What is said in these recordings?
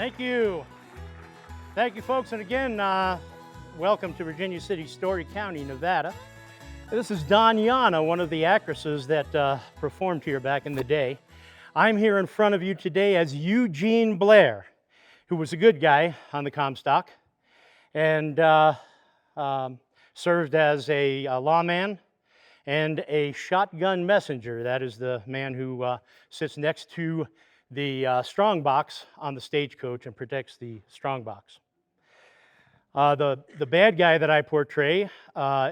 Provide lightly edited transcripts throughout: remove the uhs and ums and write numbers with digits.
Thank you. Thank you, folks. And again, welcome to Virginia City, Story County, Nevada. This is Donyana, one of the actresses that performed here back in the day. I'm here in front of you today as Eugene Blair, who was a good guy on the Comstock and served as a lawman and a shotgun messenger. That is the man who sits next to the strong box on the stagecoach and protects the strong box. The bad guy that I portray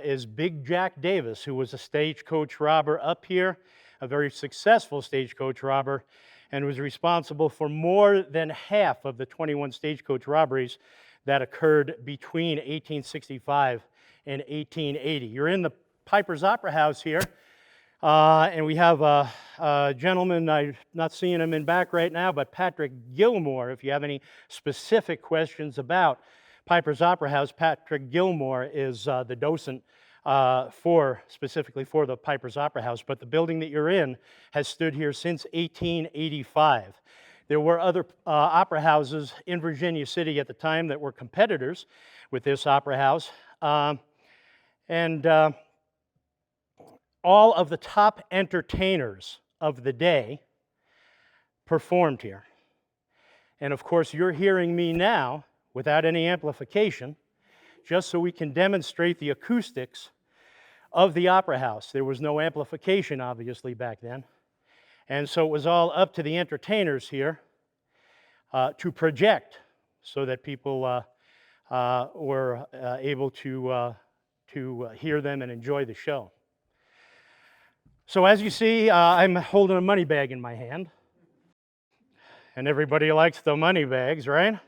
is Big Jack Davis, who was a stagecoach robber up here, a very successful stagecoach robber, and was responsible for more than half of the 21 stagecoach robberies that occurred between 1865 and 1880. You're in the Piper's Opera House here. And we have a gentleman, I'm not seeing him in back right now, but Patrick Gilmore. If you have any specific questions about Piper's Opera House, Patrick Gilmore is the docent specifically for the Piper's Opera House. But the building that you're in has stood here since 1885. There were other opera houses in Virginia City at the time that were competitors with this opera house. All of the top entertainers of the day performed here. And of course, you're hearing me now without any amplification, just so we can demonstrate the acoustics of the opera house. There was no amplification, obviously, back then. And so it was all up to the entertainers here to project so that people were able to hear them and enjoy the show. So as you see, I'm holding a money bag in my hand. And everybody likes the money bags, right?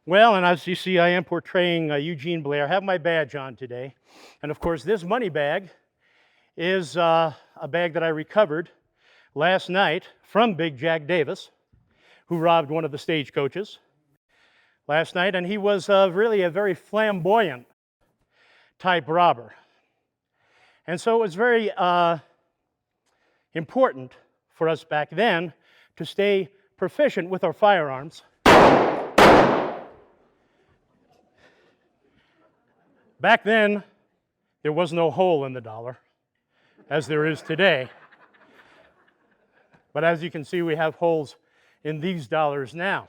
Well, and as you see, I am portraying Eugene Blair. I have my badge on today. And of course, this money bag is a bag that I recovered last night from Big Jack Davis, who robbed one of the stagecoaches last night. And he was really a very flamboyant type robber. And so it was very important for us back then to stay proficient with our firearms. Back then, there was no hole in the dollar, as there is today. But as you can see, we have holes in these dollars now.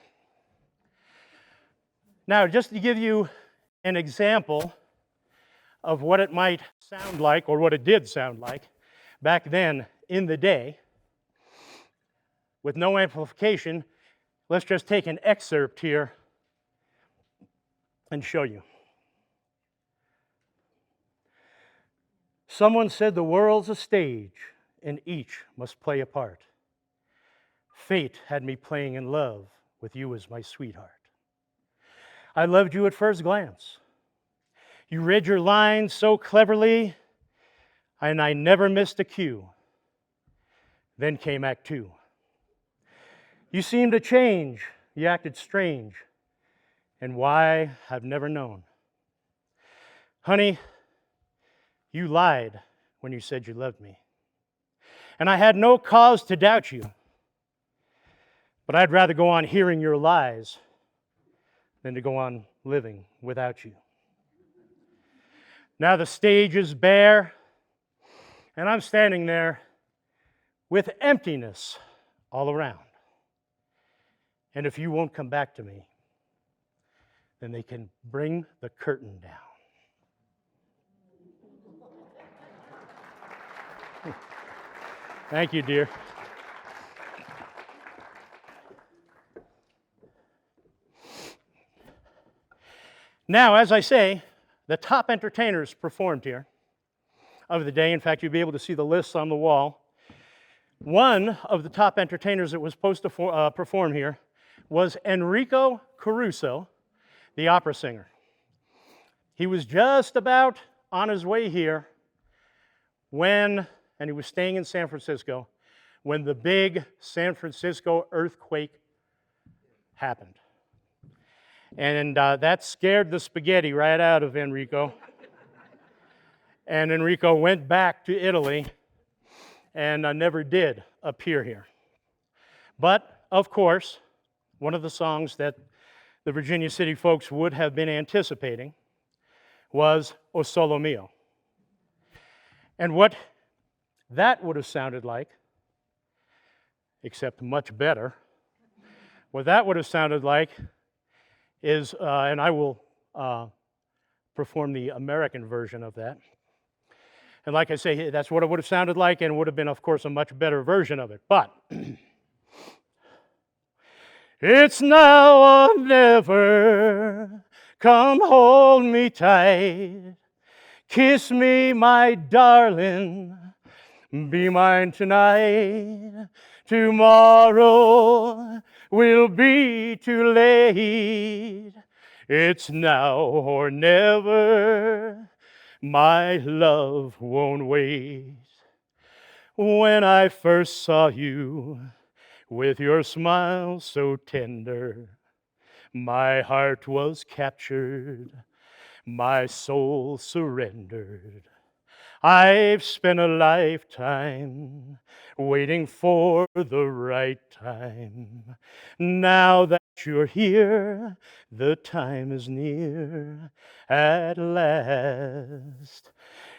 Now, just to give you an example of what it might sound like, or what it did sound like, back then in the day, with no amplification, let's just take an excerpt here and show you. Someone said the world's a stage and each must play a part. Fate had me playing in love with you as my sweetheart. I loved you at first glance. You read your lines so cleverly, and I never missed a cue. Then came Act Two. You seemed to change, you acted strange, and why, I've never known. Honey, you lied when you said you loved me, and I had no cause to doubt you, but I'd rather go on hearing your lies than to go on living without you. Now the stage is bare, and I'm standing there with emptiness all around. And if you won't come back to me, then they can bring the curtain down. Thank you, dear. Now, as I say, the top entertainers performed here of the day. In fact, you'll be able to see the lists on the wall. One of the top entertainers that was supposed to perform here was Enrico Caruso, the opera singer. He was just about on his way here and he was staying in San Francisco, when the big San Francisco earthquake happened. And that scared the spaghetti right out of Enrico. And Enrico went back to Italy and never did appear here. But, of course, one of the songs that the Virginia City folks would have been anticipating was O Solo Mio. And what that would have sounded like, except much better, what that would have sounded like is, and I will perform the American version of that. And like I say, that's what it would have sounded like, and would have been, of course, a much better version of it. But it's now or never, come hold me tight, kiss me, my darling, be mine tonight. Tomorrow will be too late. It's now or never. My love won't wait. When I first saw you with your smile so tender, my heart was captured, my soul surrendered. I've spent a lifetime waiting for the right time. Now that you're here, the time is near at last.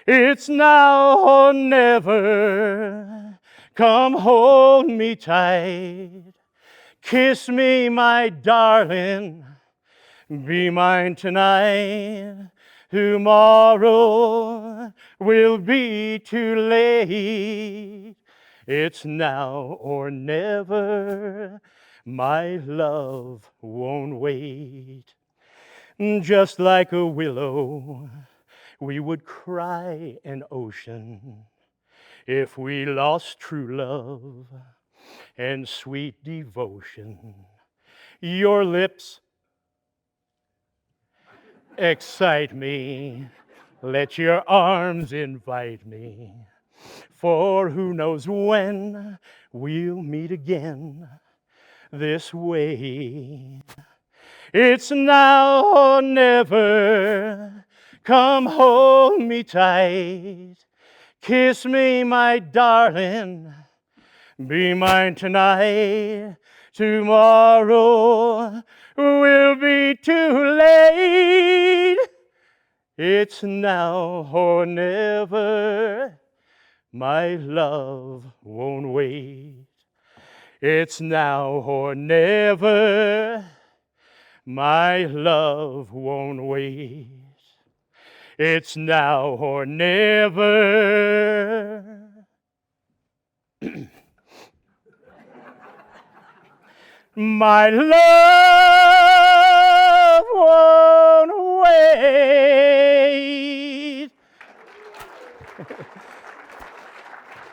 It's now or never. Come hold me tight. Kiss me, my darling. Be mine tonight. Tomorrow will be too late. It's now or never. My love won't wait. Just like a willow, we would cry an ocean if we lost true love and sweet devotion. Your lips excite me, let your arms invite me, for who knows when we'll meet again this way. It's now or never, come hold me tight, kiss me, my darling, be mine tonight. Tomorrow will be too late. It's now or never. My love won't wait. It's now or never. My love won't wait. It's now or never. My love won't wait.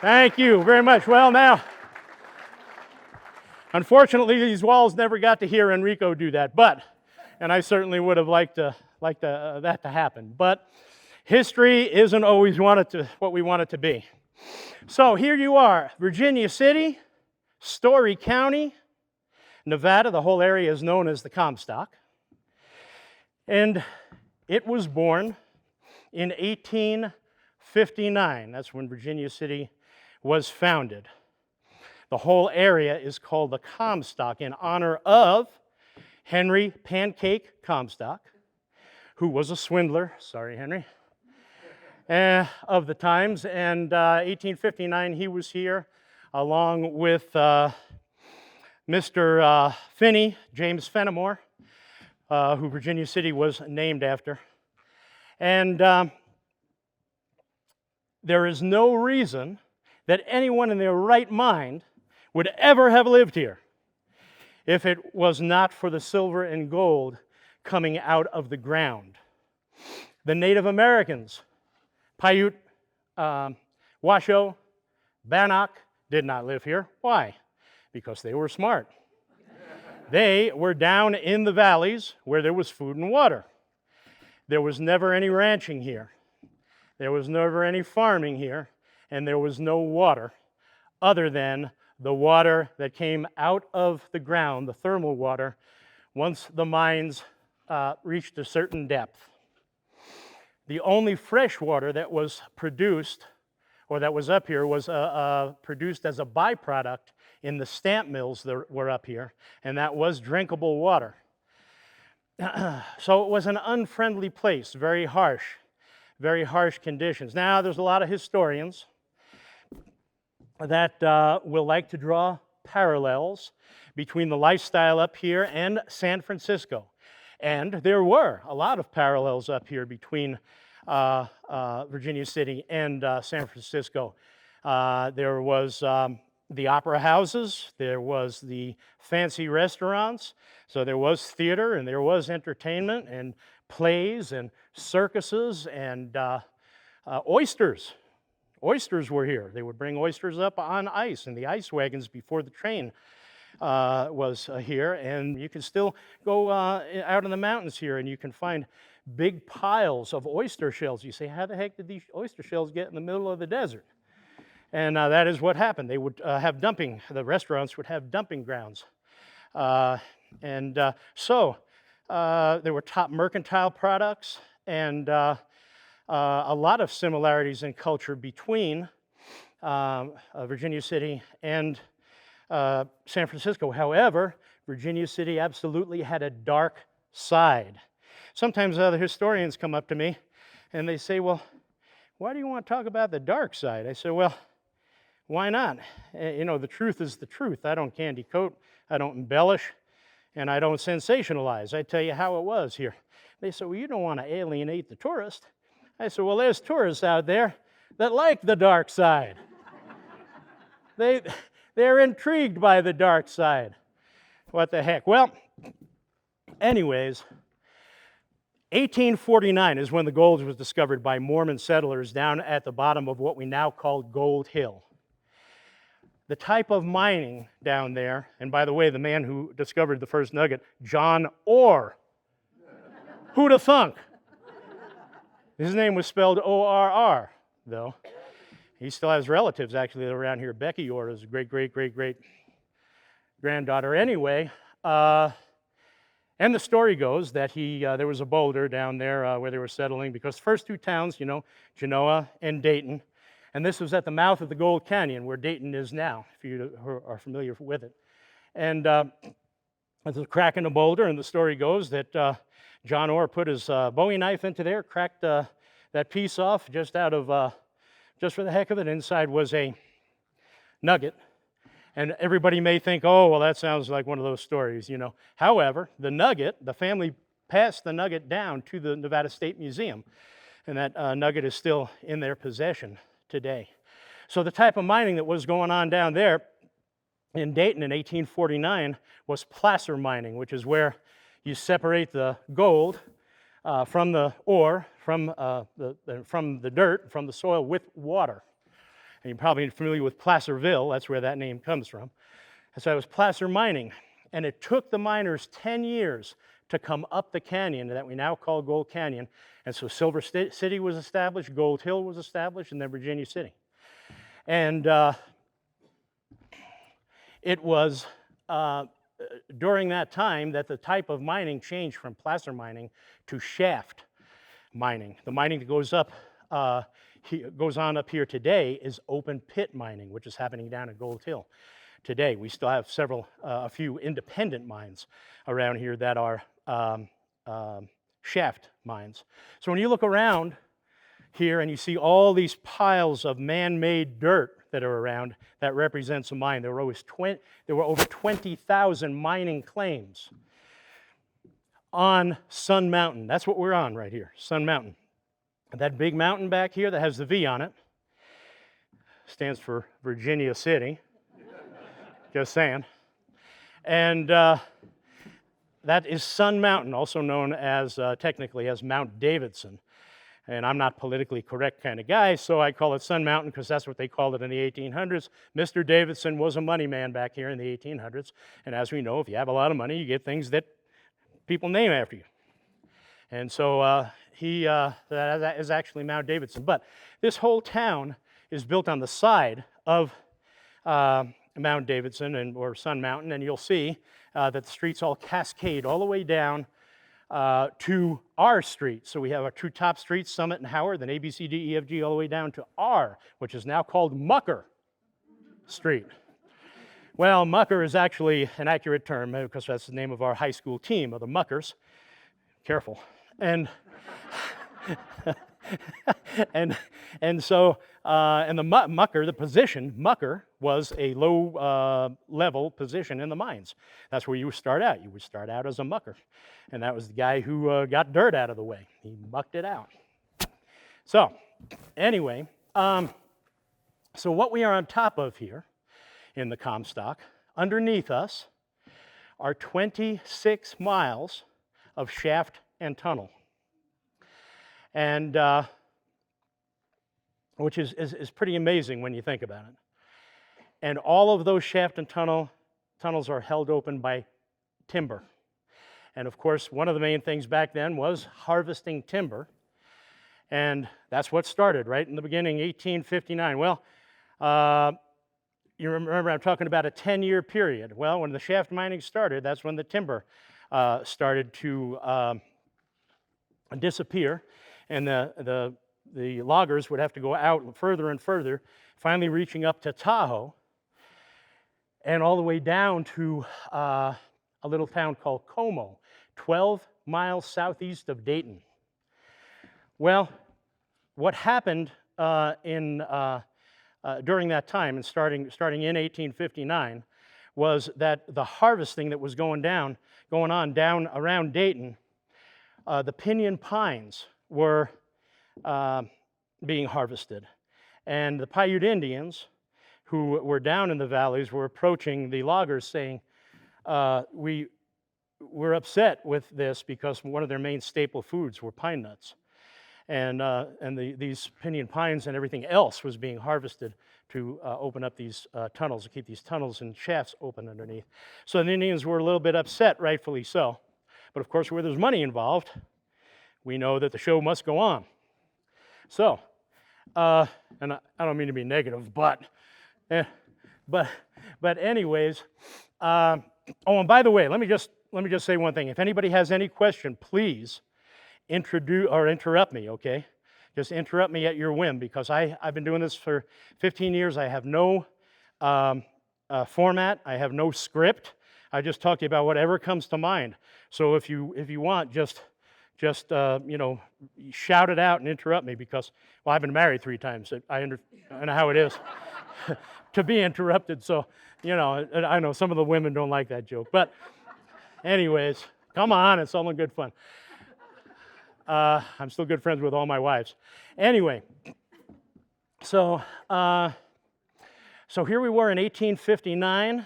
Thank you very much. Well, now, unfortunately, these walls never got to hear Enrico do that, and I certainly would have liked that to happen. But history isn't always what we want it to be. So here you are, Virginia City, Story County, Nevada. The whole area is known as the Comstock. And it was born in 1859. That's when Virginia City was founded. The whole area is called the Comstock in honor of Henry Pancake Comstock, who was a swindler, sorry Henry, of the times. And 1859 he was here along with Mr. Finney, James Fenimore, who Virginia City was named after. And there is no reason that anyone in their right mind would ever have lived here if it was not for the silver and gold coming out of the ground. The Native Americans, Paiute, Washoe, Bannock, did not live here. Why? Because they were smart. They were down in the valleys where there was food and water. There was never any ranching here. There was never any farming here, and there was no water other than the water that came out of the ground, the thermal water, once the mines reached a certain depth. The only fresh water that was produced, or that was up here, was produced as a byproduct in the stamp mills that were up here, and that was drinkable water. So it was an unfriendly place, very harsh conditions. Now, there's a lot of historians that will like to draw parallels between the lifestyle up here and San Francisco. And there were a lot of parallels up here between Virginia City and San Francisco. There was the opera houses, there was the fancy restaurants, so there was theater and there was entertainment and plays and circuses and oysters. Oysters were here. They would bring oysters up on ice in the ice wagons before the train was here, and you can still go out in the mountains here and you can find big piles of oyster shells. You say, how the heck did these oyster shells get in the middle of the desert? And that is what happened. They would have the restaurants would have dumping grounds. So there were top mercantile products and a lot of similarities in culture between Virginia City and San Francisco. However, Virginia City absolutely had a dark side. Sometimes other historians come up to me and they say, well, why do you want to talk about the dark side? I say, well, why not? You know, the truth is the truth. I don't candy coat, I don't embellish, and I don't sensationalize. I tell you how it was here. They said, well, you don't want to alienate the tourist. I said, well, there's tourists out there that like the dark side. They're intrigued by the dark side. What the heck? Well, anyways, 1849 is when the gold was discovered by Mormon settlers down at the bottom of what we now call Gold Hill. The type of mining down there, and by the way, the man who discovered the first nugget, John Orr. Who'd have thunk? His name was spelled O-R-R, though. He still has relatives, actually, around here. Becky Orr is great-great-great-great-granddaughter. Anyway, and the story goes that there was a boulder down there where they were settling, because the first two towns, you know, Genoa and Dayton, and this was at the mouth of the Gold Canyon, where Dayton is now, if you are familiar with it. And there's a crack in the boulder, and the story goes that John Orr put his Bowie knife into there, cracked that piece off just for the heck of it. Inside was a nugget. And everybody may think, oh, well, that sounds like one of those stories, you know. However, the family passed the nugget down to the Nevada State Museum, and that nugget is still in their possession today. So the type of mining that was going on down there in Dayton in 1849 was placer mining, which is where you separate the gold from the ore, from the dirt, from the soil with water. And you're probably familiar with Placerville, that's where that name comes from. And so it was placer mining. And it took the miners 10 years to come up the canyon that we now call Gold Canyon. And so Silver City was established, Gold Hill was established, and then Virginia City. And it was during that time that the type of mining changed from placer mining to shaft mining. The mining that goes on up here today is open pit mining, which is happening down at Gold Hill today. We still have a few independent mines around here that are shaft mines. So when you look around here and you see all these piles of man-made dirt that are around, that represents a mine. There were over 20,000 mining claims on Sun Mountain. That's what we're on right here, Sun Mountain. That big mountain back here that has the V on it stands for Virginia City. Just saying. And that is Sun Mountain, also known as, technically, as Mount Davidson. And I'm not politically correct kind of guy, so I call it Sun Mountain because that's what they called it in the 1800s. Mr. Davidson was a money man back here in the 1800s. And as we know, if you have a lot of money, you get things that people name after you. And so that is actually Mount Davidson. But this whole town is built on the side of Mount Davidson or Sun Mountain, and you'll see that the streets all cascade all the way down to R Street. So we have our two top streets, Summit and Howard, then A, B, C, D, E, F, G, all the way down to R, which is now called Mucker Street. Well, mucker is actually an accurate term because that's the name of our high school team, of the Muckers. Careful. And and so the mucker, the position mucker, was a low level position in the mines. That's where you would start out. You would start out as a mucker, and that was the guy who got dirt out of the way. He mucked it out. So anyway, so what we are on top of here in the Comstock, underneath us, are 26 miles of shaft and tunnel. And which is pretty amazing when you think about it. And all of those shaft and tunnels are held open by timber. And of course, one of the main things back then was harvesting timber. And that's what started right in the beginning, 1859. Well, you remember I'm talking about a 10-year period. Well, when the shaft mining started, that's when the timber started to disappear, and the loggers would have to go out further and further, finally reaching up to Tahoe, and all the way down to a little town called Como, 12 miles southeast of Dayton. Well, what happened during that time, and starting in 1859, was that the harvesting that was going on down around Dayton, the pinyon pines were being harvested. And the Paiute Indians, who were down in the valleys, were approaching the loggers saying, we're upset with this because one of their main staple foods were pine nuts. And these pinyon pines and everything else was being harvested to open up these tunnels, to keep these tunnels and shafts open underneath. So the Indians were a little bit upset, rightfully so. But of course, where there's money involved, we know that the show must go on. So, and I don't mean to be negative, but anyways, oh, and by the way, let me just say one thing. If anybody has any question, please interrupt me, okay? Just interrupt me at your whim, because I've been doing this for 15 years. I have no format. I have no script. I just talk to you about whatever comes to mind. So if you want, just shout it out and interrupt me, because, well, I've been married 3 times. I know how it is to be interrupted. So, I know some of the women don't like that joke. But anyways, come on, it's all in good fun. I'm still good friends with all my wives. Anyway, so here we were in 1859,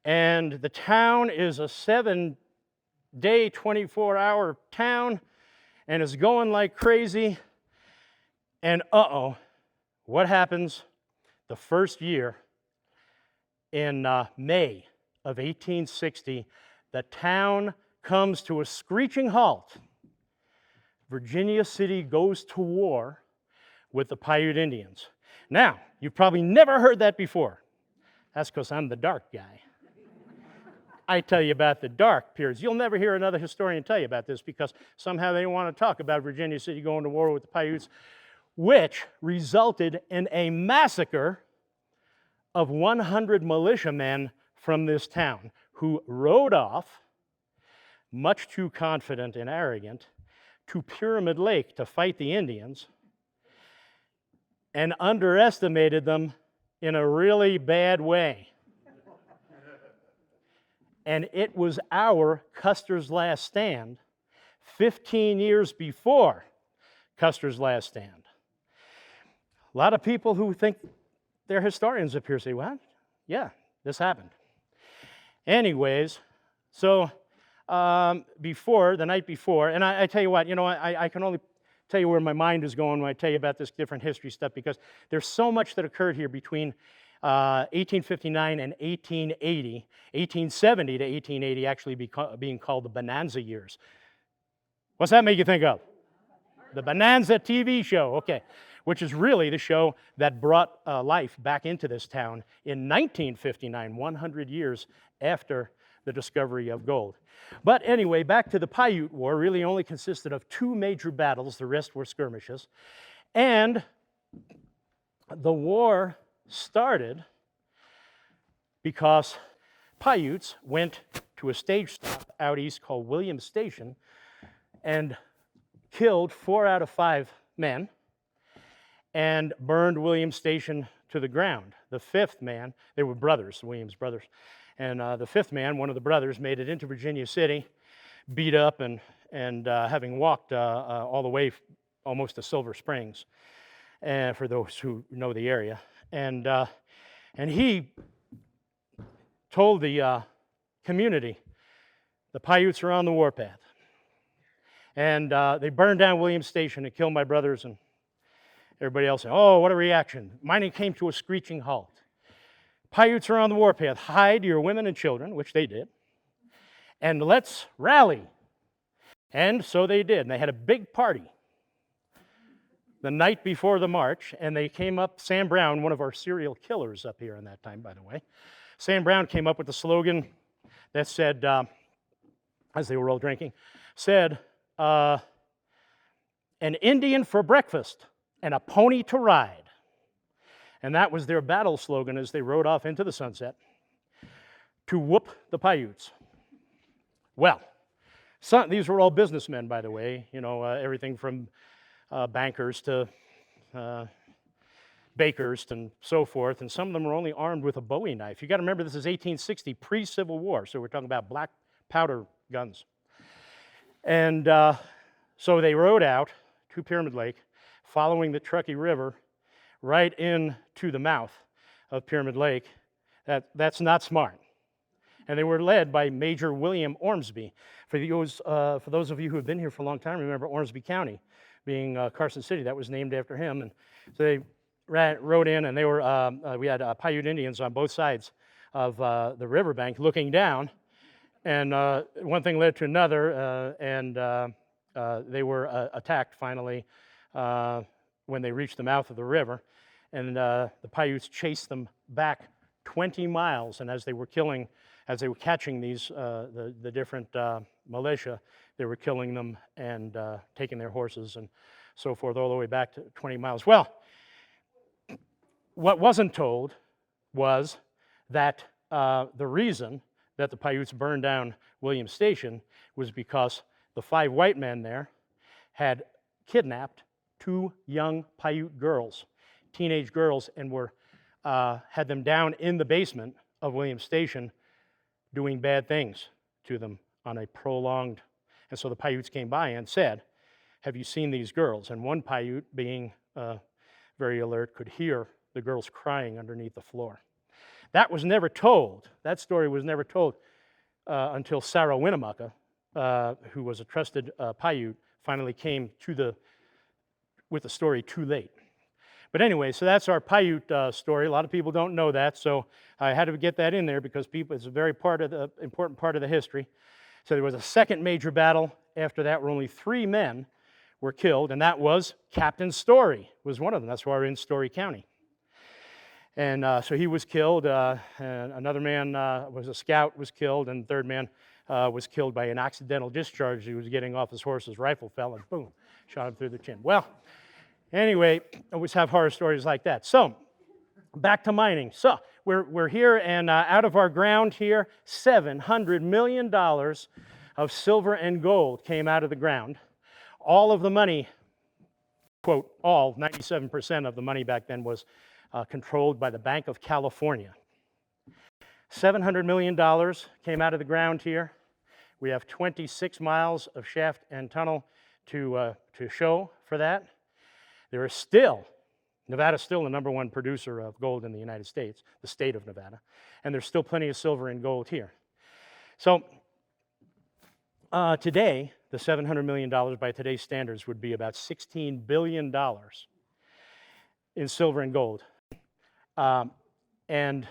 and the town is a 7-day, 24-hour town, and it's going like crazy. And what happens the first year in May of 1860? The town comes to a screeching halt. Virginia City goes to war with the Paiute Indians. Now, you've probably never heard that before. That's because I'm the dark guy. I tell you about the dark periods. You'll never hear another historian tell you about this, because somehow they want to talk about Virginia City going to war with the Paiutes, which resulted in a massacre of 100 militiamen from this town, who rode off, much too confident and arrogant, to Pyramid Lake to fight the Indians, and underestimated them in a really bad way. And it was our Custer's last stand 15 years before Custer's last stand. A lot of people who think they're historians up here say, what? Yeah, this happened. Anyways, so the night before, and I tell you what, I can only tell you where my mind is going when I tell you about this different history stuff, because there's so much that occurred here between 1859 and 1880, 1870 to 1880 actually being called the Bonanza years. What's that make you think of? The Bonanza TV show, okay, which is really the show that brought life back into this town in 1959, 100 years after the discovery of gold. But anyway, back to the Paiute War, really only consisted of 2 major battles. The rest were skirmishes. And the war started because Paiutes went to a stage stop out east called Williams Station and killed 4 out of 5 men and burned Williams Station to the ground. The 5th man, they were brothers, the Williams brothers, and the 5th man, one of the brothers, made it into Virginia City, beat up and having walked all the way almost to Silver Springs, for those who know the area. And he told the community, the Paiutes are on the warpath. And they burned down Williams Station and killed my brothers, and everybody else said, oh, what a reaction. Mining came to a screeching halt. Paiutes are on the warpath. Hide your women and children, which they did, and let's rally. And so they did. And they had a big party the night before the march, and they came up, Sam Brown, one of our serial killers up here in that time, by the way, Sam Brown came up with the slogan that said, as they were all drinking, said, an Indian for breakfast and a pony to ride. And that was their battle slogan as they rode off into the sunset to whoop the Paiutes. Well, these were all businessmen, by the way, you know, everything from bankers to bakers and so forth, and some of them were only armed with a Bowie knife. You got to remember, this is 1860, pre-Civil War, so we're talking about black powder guns. And so they rode out to Pyramid Lake, following the Truckee River right into the mouth of Pyramid Lake. That's not smart. And they were led by Major William Ormsby. For those of you who have been here for a long time, remember Ormsby County being Carson City. That was named after him. And so they rode in, and they were we had Paiute Indians on both sides of the riverbank looking down. And one thing led to another, and they were attacked finally when they reached the mouth of the river. And the Paiutes chased them back 20 miles. And as they were catching these, the different militia, they were killing them and taking their horses and so forth all the way back to 20 miles. Well, what wasn't told was that the reason that the Paiutes burned down Williams Station was because the 5 white men there had kidnapped 2 young Paiute girls, teenage girls, and had them down in the basement of Williams Station doing bad things to them on a prolonged. And so the Paiutes came by and said, have you seen these girls? And one Paiute, being very alert, could hear the girls crying underneath the floor. That was never told. That story was never told until Sarah Winnemucca, who was a trusted Paiute, finally came with the story too late. But anyway, so that's our Paiute story. A lot of people don't know that, so I had to get that in there because it's a very important part of the history. So there was a second major battle after that where only 3 men were killed, and that was Captain Story was one of them. That's why we're in Story County. And so he was killed, and another man was a scout, was killed, and the third man was killed by an accidental discharge. He was getting off his horse, his rifle fell, and boom, shot him through the chin. Well, anyway, I always have horror stories like that. So, back to mining. So, we're here, and out of our ground here, $700 million of silver and gold came out of the ground. All of the money, quote, 97% of the money back then was controlled by the Bank of California. $700 million came out of the ground here. We have 26 miles of shaft and tunnel to show for that. Nevada's still the #1 producer of gold in the United States, the state of Nevada, and there's still plenty of silver and gold here. So today, the $700 million by today's standards would be about $16 billion in silver and gold. And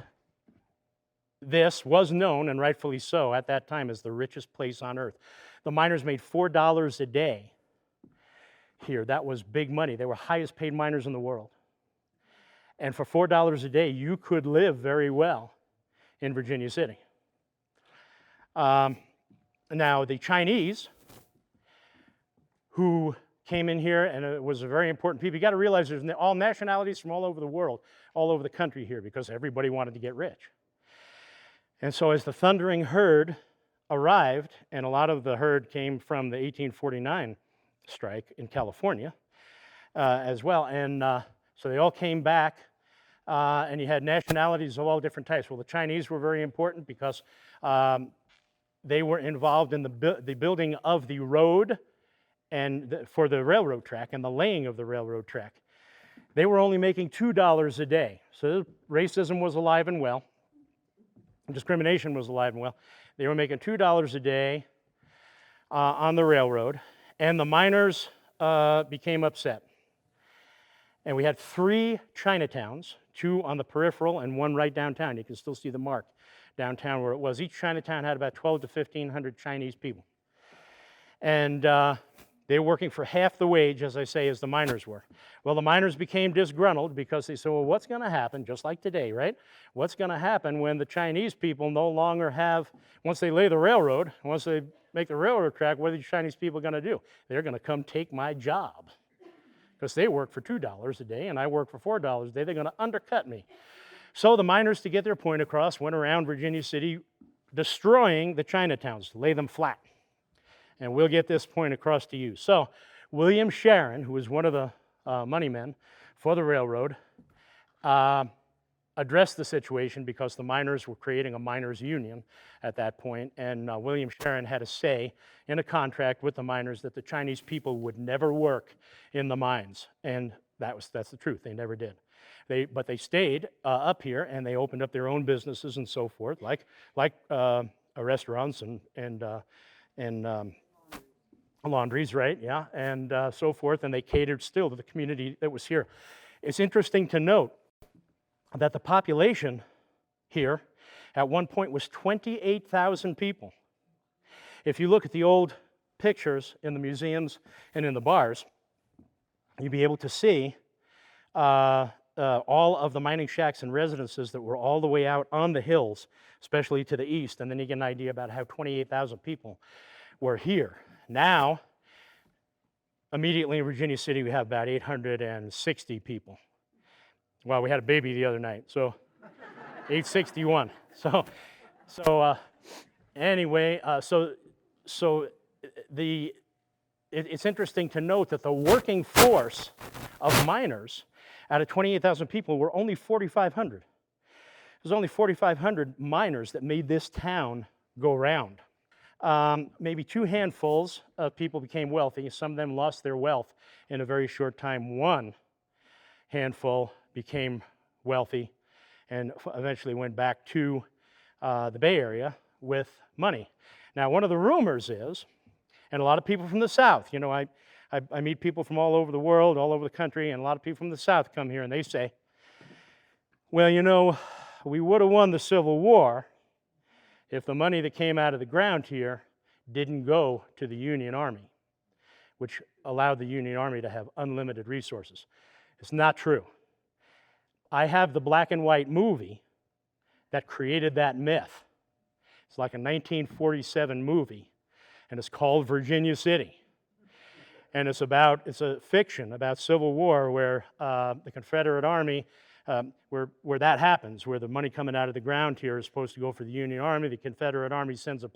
this was known, and rightfully so, at that time as the richest place on earth. The miners made $4 a day here. That was big money. They were highest paid miners in the world. And for $4 a day, you could live very well in Virginia City. Now, the Chinese, who came in here, and it was a very important people. You got to realize there's all nationalities from all over the world, all over the country here, because everybody wanted to get rich. And so as the thundering herd arrived, and a lot of the herd came from the 1849 strike in California as well, and so they all came back, and you had nationalities of all different types. Well, the Chinese were very important because they were involved in the building of the road and for the railroad track and the laying of the railroad track. They were only making $2 a day. So racism was alive and well. Discrimination was alive and well. They were making $2 a day on the railroad, and the miners became upset. And we had 3 Chinatowns, 2 on the peripheral and 1 right downtown. You can still see the mark downtown where it was. Each Chinatown had about 12 to 1,500 Chinese people. And they were working for half the wage, as I say, as the miners were. Well, the miners became disgruntled because they said, well, what's going to happen, just like today, right? What's going to happen when the Chinese people no longer have, once they lay the railroad, once they make the railroad track, what are the Chinese people going to do? They're going to come take my job because they work for $2 a day and I work for $4 a day. They're going to undercut me. So the miners, to get their point across, went around Virginia City destroying the Chinatowns, lay them flat. And we'll get this point across to you. So William Sharon, who was one of the money men for the railroad, addressed the situation because the miners were creating a miners' union at that point, and William Sharon had a say in a contract with the miners that the Chinese people would never work in the mines, and that's the truth. They never did. But they stayed up here, and they opened up their own businesses and so forth, like restaurants and laundries, right? Yeah, and so forth, and they catered still to the community that was here. It's interesting to note that the population here at one point was 28,000 people. If you look at the old pictures in the museums and in the bars, you'll be able to see all of the mining shacks and residences that were all the way out on the hills, especially to the east, and then you get an idea about how 28,000 people were here. Now, immediately in Virginia City, we have about 860 people. Well, we had a baby the other night, so 861. Anyway, it's interesting to note that the working force of miners out of 28,000 people were only 4,500. There's only 4,500 miners that made this town go round. Maybe 2 handfuls of people became wealthy. Some of them lost their wealth in a very short time. 1 handful became wealthy and eventually went back to the Bay Area with money. Now, one of the rumors is, and a lot of people from the South, you know, I meet people from all over the world, all over the country, and a lot of people from the South come here and they say, well, you know, we would have won the Civil War if the money that came out of the ground here didn't go to the Union Army, which allowed the Union Army to have unlimited resources. It's not true. I have the black and white movie that created that myth. It's like a 1947 movie, and it's called Virginia City. And it's a fiction about Civil War where the Confederate Army, where that happens, where the money coming out of the ground here is supposed to go for the Union Army. The Confederate Army sends a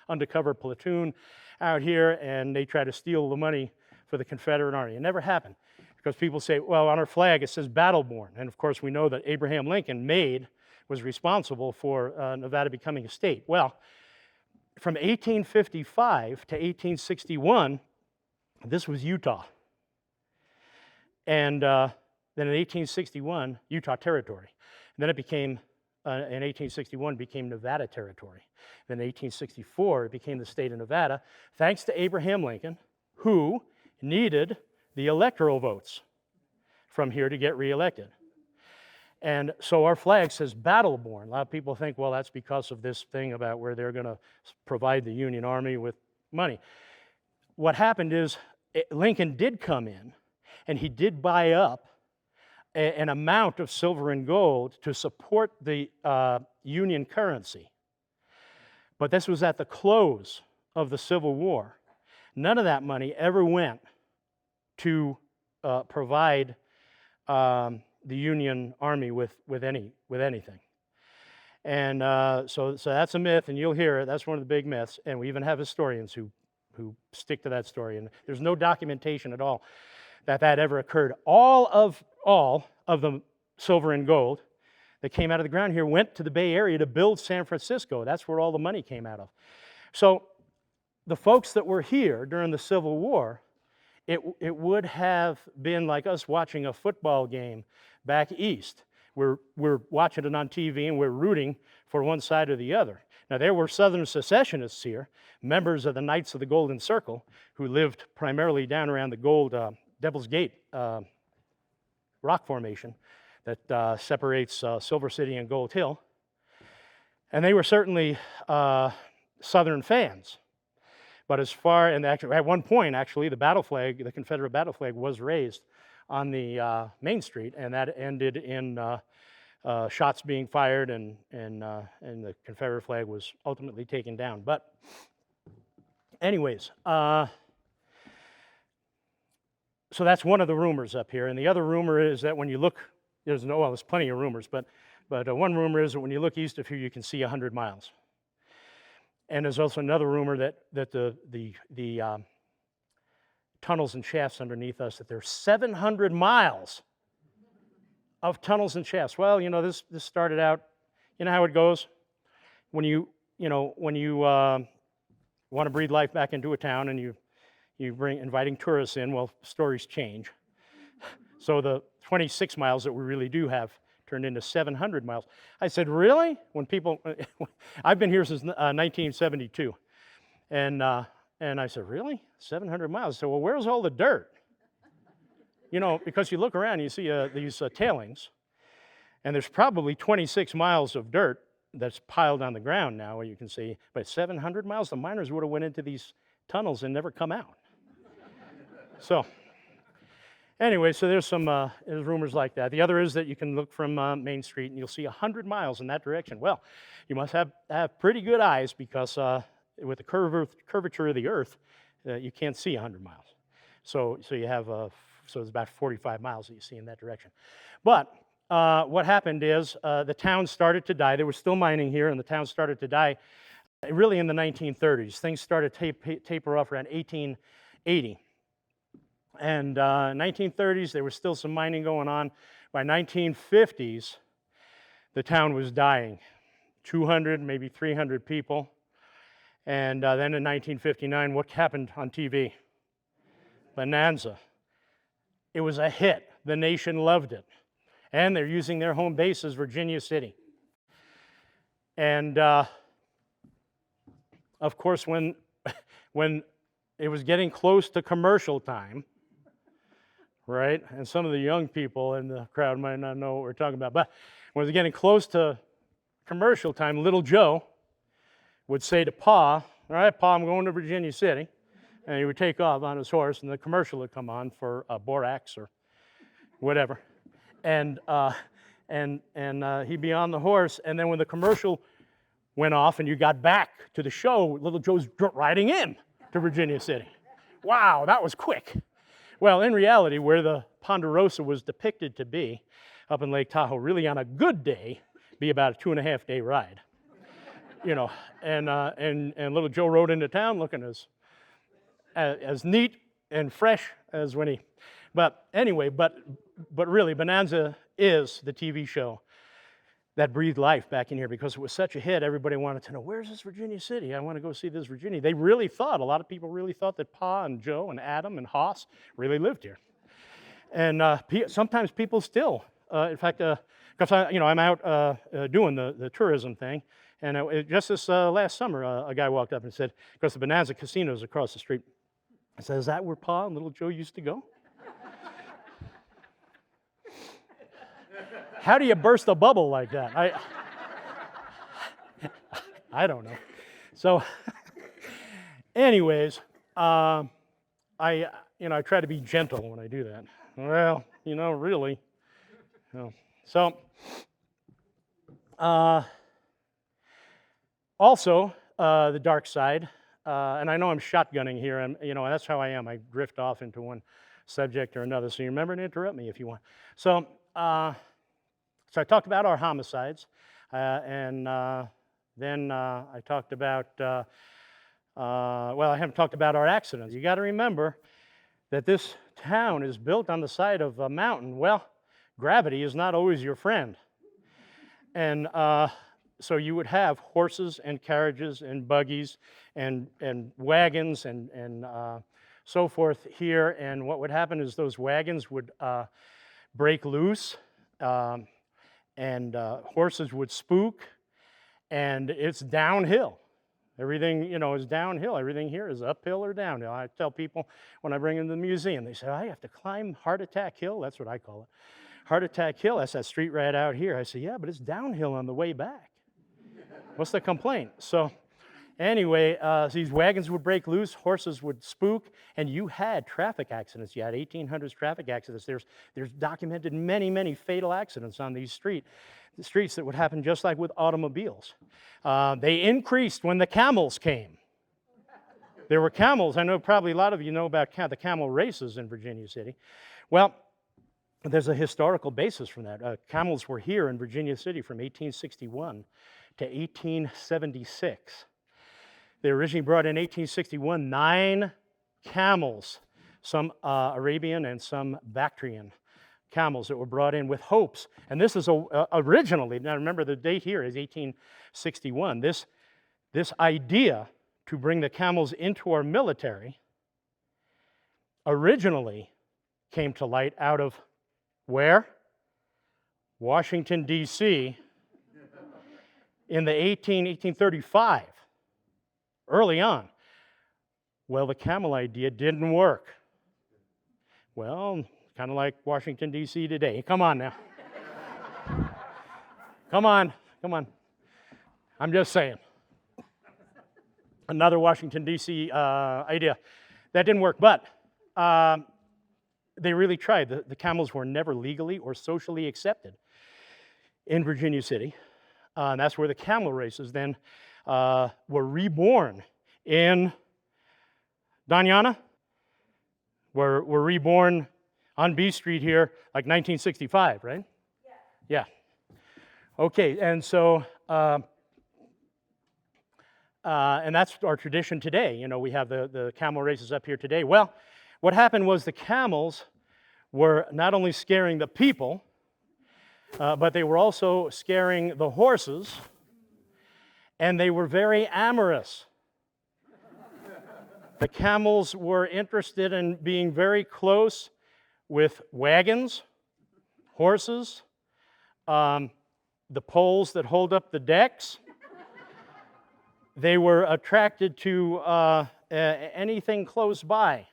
undercover platoon out here, and they try to steal the money for the Confederate Army. It never happened because people say, well, on our flag it says Battle-Born. And of course we know that Abraham Lincoln was responsible for Nevada becoming a state. Well, from 1855 to 1861, this was Utah. And then in 1861, Utah Territory. And then it became, in 1861, became Nevada Territory. Then in 1864, it became the state of Nevada, thanks to Abraham Lincoln, who needed the electoral votes from here to get reelected. And so our flag says Battle-Born. A lot of people think, well, that's because of this thing about where they're going to provide the Union Army with money. What happened is Lincoln did come in, and he did buy up an amount of silver and gold to support the Union currency. But this was at the close of the Civil War. None of that money ever went to provide the Union Army with anything. And so that's a myth, and you'll hear it. That's one of the big myths, and we even have historians who stick to that story. And there's no documentation at all that ever occurred. All of the silver and gold that came out of the ground here went to the Bay Area to build San Francisco. That's where all the money came out of. So the folks that were here during the Civil War, it would have been like us watching a football game back east. We're watching it on TV and we're rooting for one side or the other. Now, there were Southern secessionists here, members of the Knights of the Golden Circle, who lived primarily down around the Devil's Gate rock formation that separates Silver City and Gold Hill. And they were certainly Southern fans. But at one point, actually, the Confederate battle flag was raised on the Main Street, and that ended in shots being fired, and the Confederate flag was ultimately taken down. But anyways, so that's one of the rumors up here. And the other rumor is that when you look, there's plenty of rumors, but one rumor is that when you look east of here, you can see 100 miles. And there's also another rumor that the tunnels and shafts underneath us, that there's 700 miles of tunnels and shafts. Well, this started out, you know how it goes when you want to breathe life back into a town and you bring inviting tourists in. Well, stories change. So the 26 miles that we really do have turned into 700 miles. I said, really? I've been here since 1972. And I said, really? 700 miles? I said, well, where's all the dirt? Because you look around, you see these tailings, and there's probably 26 miles of dirt that's piled on the ground now, where you can see, but 700 miles, the miners would have went into these tunnels and never come out. So anyway, so there's rumors like that. The other is that you can look from Main Street and you'll see 100 miles in that direction. Well, you must have pretty good eyes, because with the curvature of the Earth, you can't see 100 miles. So you have so it's about 45 miles that you see in that direction. But what happened is the town started to die. There was still mining here, and the town started to die really in the 1930s. Things started to taper off around 1880. And 1930s, there was still some mining going on. By 1950s, the town was dying. 200, maybe 300 people. And then in 1959, what happened on TV? Bonanza. It was a hit. The nation loved it. And they're using their home base as Virginia City. And of course, when it was getting close to commercial time, right? And some of the young people in the crowd might not know what we're talking about, but when it was getting close to commercial time, little Joe would say to Pa, all right, Pa, I'm going to Virginia City. And he would take off on his horse, and the commercial would come on for borax or whatever. And he'd be on the horse, and then when the commercial went off and you got back to the show, little Joe's riding in to Virginia City. Wow, that was quick. Well, in reality, where the Ponderosa was depicted to be, up in Lake Tahoe, really on a good day, be about a 2.5-day ride. And little Joe rode into town looking as neat and fresh as when he, but anyway, but really, Bonanza is the TV show that breathed life back in here, because it was such a hit. Everybody wanted to know, where's this Virginia City? I want to go see this Virginia. A lot of people really thought that Pa and Joe and Adam and Hoss really lived here. And sometimes people still, in fact, because I'm out doing the tourism thing, and just this last summer, a guy walked up and said, because the Bonanza Casino is across the street, I said, is that where Pa and little Joe used to go? How do you burst a bubble like that? I don't know. So, anyways, I try to be gentle when I do that. Well, really. So, also the dark side. And I know I'm shotgunning here, and that's how I am. I drift off into one subject or another. So you remember to interrupt me if you want. So I talked about our homicides. Then I talked about, well, I haven't talked about our accidents. You got to remember that this town is built on the side of a mountain. Well, gravity is not always your friend. And so you would have horses and carriages and buggies and wagons and so forth here. And what would happen is those wagons would break loose and horses would spook, and it's downhill. Everything, is downhill. Everything here is uphill or downhill. I tell people when I bring them to the museum, they say, I have to climb Heart Attack Hill. That's what I call it. Heart Attack Hill, that's that street right out here. I say, yeah, but it's downhill on the way back. What's the complaint? So anyway, these wagons would break loose, horses would spook, and you had traffic accidents. You had 1800s traffic accidents. There's documented many, many fatal accidents on these streets that would happen just like with automobiles. They increased when the camels came. There were camels. I know probably a lot of you know about the Camel Races in Virginia City. Well, there's a historical basis from that. Camels were here in Virginia City from 1861 to 1876. They originally brought in 1861 9 camels, some Arabian and some Bactrian camels that were brought in with hopes. And this is originally, now remember the date here is 1861. This idea to bring the camels into our military originally came to light out of where? Washington, D.C. in the 1835, early on. Well, the camel idea didn't work. Well, kind of like Washington, D.C. today. Come on now. Come on. I'm just saying. Another Washington, D.C. Idea. That didn't work, but they really tried. The camels were never legally or socially accepted in Virginia City. And that's where the Camel Races then were reborn in Danyana. Were reborn on B Street here like 1965, right? Yeah. Okay, and so, and that's our tradition today. We have the Camel Races up here today. Well, what happened was the camels were not only scaring the people, but they were also scaring the horses, and they were very amorous. The camels were interested in being very close with wagons, horses, the poles that hold up the decks. They were attracted to anything close by.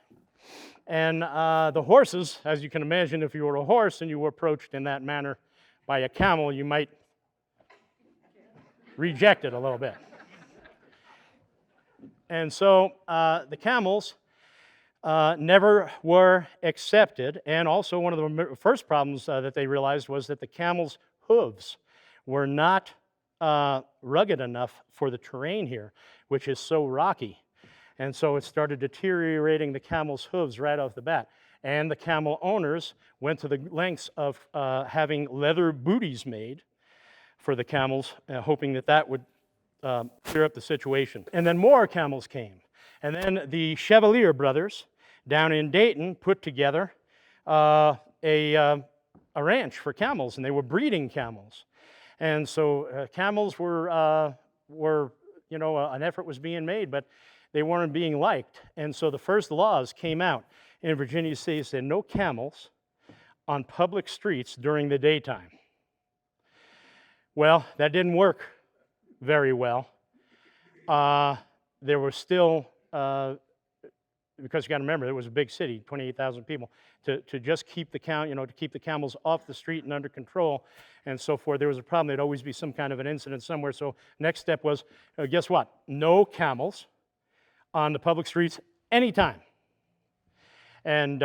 And the horses, as you can imagine, if you were a horse and you were approached in that manner by a camel, you might reject it a little bit. And so the camels never were accepted. And also one of the first problems that they realized was that the camel's hooves were not rugged enough for the terrain here, which is so rocky. And so it started deteriorating the camel's hooves right off the bat. And the camel owners went to the lengths of having leather booties made for the camels, hoping that would clear up the situation. And then more camels came. And then the Chevalier brothers down in Dayton put together a ranch for camels, and they were breeding camels. And so camels were an effort was being made, but they weren't being liked. And so the first laws came out in Virginia City that said no camels on public streets during the daytime. Well, that didn't work very well. There were still, because you got to remember, it was a big city, 28,000 people, to just keep the to keep the camels off the street and under control and so forth. There was a problem. There'd always be some kind of an incident somewhere. So next step was, guess what? No camels on the public streets anytime. And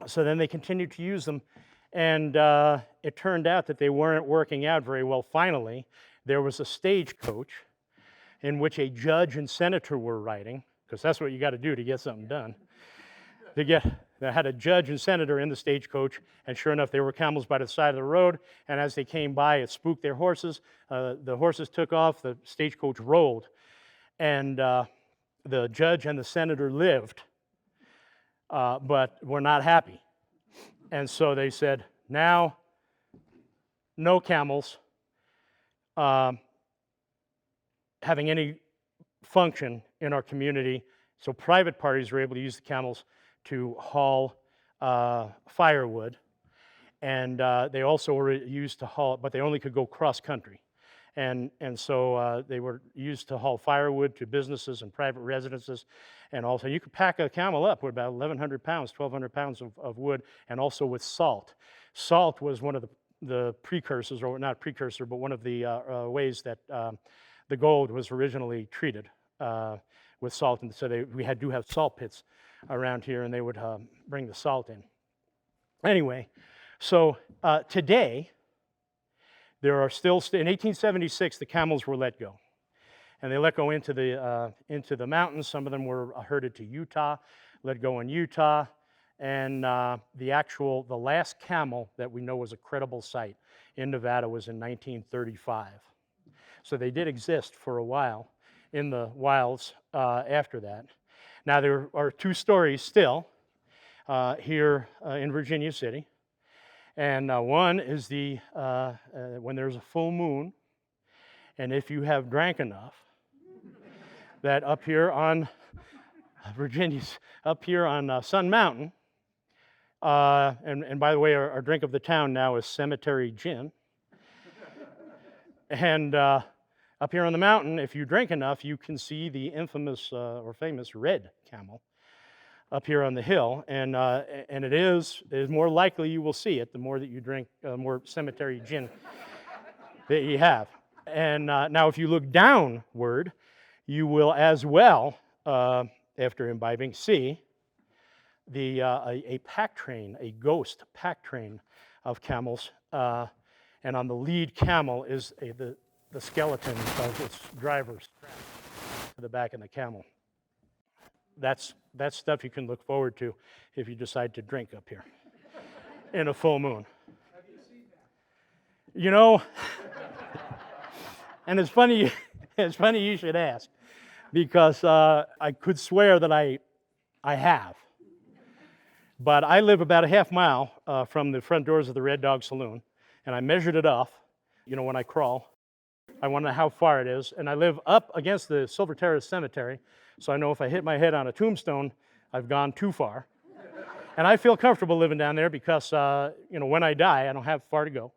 so then they continued to use them, and it turned out that they weren't working out very well. Finally, there was a stagecoach in which a judge and senator were riding, because that's what you got to do to get something done. They had a judge and senator in the stagecoach, and sure enough, there were camels by the side of the road, and as they came by, it spooked their horses. The horses took off, the stagecoach rolled, and the judge and the senator lived, but were not happy. And so they said, now, no camels having any function in our community. So private parties were able to use the camels to haul firewood, and they also were used to haul, but they only could go cross country. And so they were used to haul firewood to businesses and private residences. And also you could pack a camel up with about 1,100 pounds, 1,200 pounds of wood, and also with salt. Salt was one of the precursors, or not precursor, but one of the ways that the gold was originally treated with salt. And so we do have salt pits around here, and they would bring the salt in. Anyway, so today, there are still, in 1876, the camels were let go. And they let go into the mountains. Some of them were herded to Utah, let go in Utah. And the last camel that we know was a credible sight in Nevada was in 1935. So they did exist for a while in the wilds after that. Now there are two stories still here in Virginia City. And one is when there's a full moon, and if you have drank enough, that up here on Sun Mountain, and by the way, our drink of the town now is cemetery gin. And up here on the mountain, if you drink enough, you can see the infamous or famous red camel up here on the hill, and it is more likely you will see it the more that you drink more cemetery gin that you have. And now if you look downward, you will as well, after imbibing, see a pack train, a ghost pack train of camels, and on the lead camel is the skeleton of its driver strapped to the back of the camel. That's stuff you can look forward to if you decide to drink up here in a full moon. Have you seen that? You know, and it's funny you should ask, because I could swear that I have. But I live about a half mile from the front doors of the Red Dog Saloon, and I measured it off, when I crawl. I want to know how far it is, and I live up against the Silver Terrace Cemetery, so I know if I hit my head on a tombstone, I've gone too far. And I feel comfortable living down there because, when I die, I don't have far to go.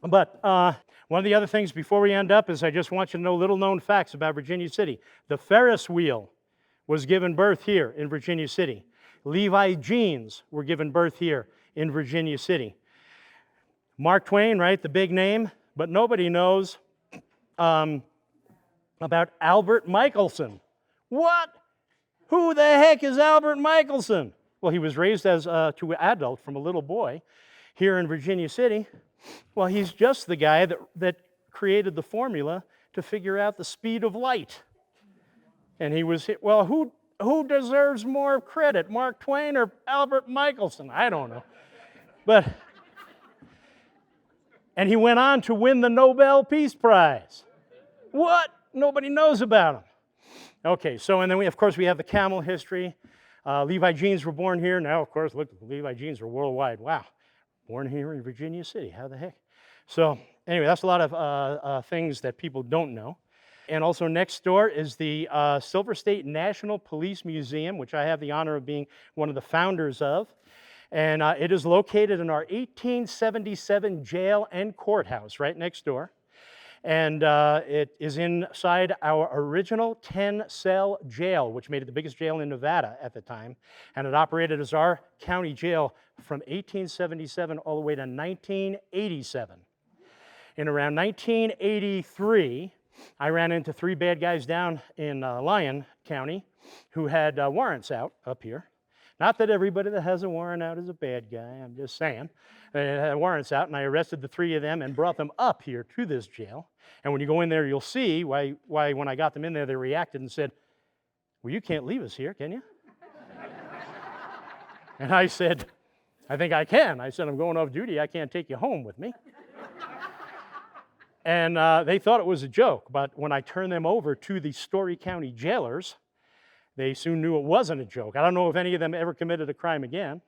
But one of the other things before we end up is I just want you to know little known facts about Virginia City. The Ferris wheel was given birth here in Virginia City. Levi jeans were given birth here in Virginia City. Mark Twain, right, the big name, but nobody knows about Albert Michelson. What? Who the heck is Albert Michelson? Well, he was raised as to adult from a little boy here in Virginia City. Well, he's just the guy that created the formula to figure out the speed of light. And he was, well, who deserves more credit, Mark Twain or Albert Michelson? I don't know. And he went on to win the Nobel Peace Prize. What? Nobody knows about him. Okay, so and then we have the camel history. Levi jeans were born here. Now, of course, look, Levi jeans are worldwide. Wow, born here in Virginia City. How the heck? So anyway, that's a lot of things that people don't know. And also next door is the Silver State National Police Museum, which I have the honor of being one of the founders of. And it is located in our 1877 jail and courthouse right next door. And it is inside our original 10-cell jail, which made it the biggest jail in Nevada at the time. And it operated as our county jail from 1877 all the way to 1987. In around 1983, I ran into 3 bad guys down in Lyon County who had warrants out up here. Not that everybody that has a warrant out is a bad guy, I'm just saying. They had warrants out, and I arrested the 3 of them and brought them up here to this jail. And when you go in there, you'll see why when I got them in there, they reacted and said, well, you can't leave us here, can you? And I said, I think I can. I said, I'm going off duty. I can't take you home with me. And they thought it was a joke, but when I turned them over to the Story County jailers, they soon knew it wasn't a joke. I don't know if any of them ever committed a crime again,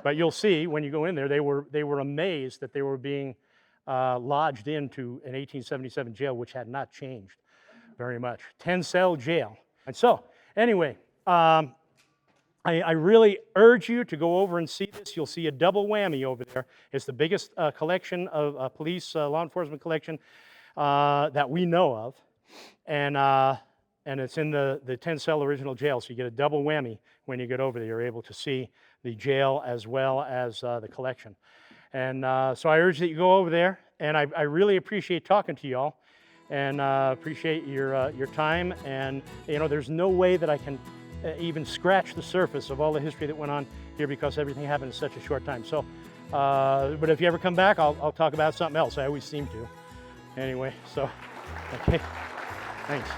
but you'll see when you go in there, they were amazed that they were being lodged into an 1877 jail, which had not changed very much. 10-cell jail. And so, anyway, I really urge you to go over and see this. You'll see a double whammy over there. It's the biggest collection of police law enforcement collection that we know of, and it's in the 10-cell original jail. So you get a double whammy when you get over there. You're able to see the jail as well as the collection. And so I urge that you go over there. And I really appreciate talking to you all, and appreciate your time. And there's no way that I can even scratch the surface of all the history that went on here, because everything happened in such a short time. So, but if you ever come back, I'll talk about something else. I always seem to. Anyway, so, okay, thanks.